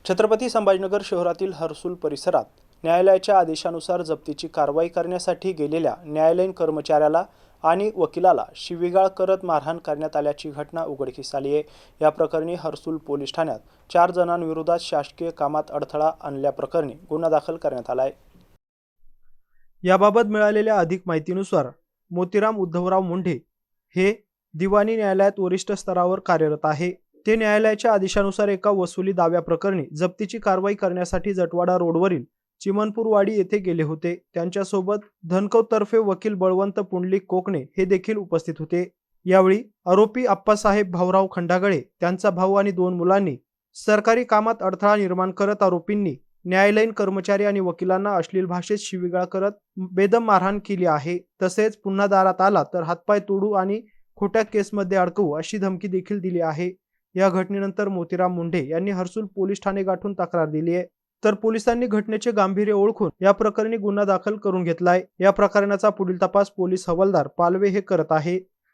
छत्रपती संभाजीनगर शहरातील हर्सुल परिसरात न्यायालयाच्या आदेशानुसार जप्तीची कारवाई करण्यासाठी गेलेल्या न्यायालयीन कर्मचाऱ्याला आणि वकिलाला शिवीगाळ करत मारहाण करण्यात आल्याची घटना उघडकीस आली आहे। या प्रकरणी हर्सुल पोलीस ठाण्यात 4 जणांविरोधात शासकीय कामात अडथळा आणल्याप्रकरणी गुन्हा दाखल करण्यात आला आहे। याबाबत मिळालेल्या अधिक माहितीनुसार मोतीराम उद्धवराव मुंढे हे दिवाणी न्यायालयात वरिष्ठ स्तरावर कार्यरत आहे। ते न्यायालयाच्या आदेशानुसार एका वसुली दाव्याप्रकरणी जप्तीची कारवाई करण्यासाठी जटवाडा रोडवरील चिमनपूरवाडी येथे गेले होते। त्यांच्यासोबत धनकवतर्फे वकील बळवंत पुंडलिक कोकणे हे देखील उपस्थित होते। यावेळी आरोपी आप्पासाहेब भाऊराव खंडागळे, त्यांचा भाऊ आणि 2 मुलांनी सरकारी कामात अडथळा निर्माण करत आरोपींनी न्यायालयीन कर्मचारी आणि वकिलांना अश्लील भाषेत शिवीगाळ करत बेदम मारहाण केली आहे। तसेच पुन्हा दारात आला तर हातपाय तोडू आणि खोट्या केसमध्ये अडकवू अशी धमकी देखील दिली आहे। या घटनेनंतर मोतीराम मुंढे यांनी हर्सुल पोलीस ठाणे गाठून तक्रार दिली आहे। तर पोलिसांनी घटनेचे गांभीर्य ओळखून या प्रकरणी गुन्हा दाखल करून घेतलाय। या प्रकरणाचा पुढील तपास पोलीस हवालदार पालवे हे करत आहे।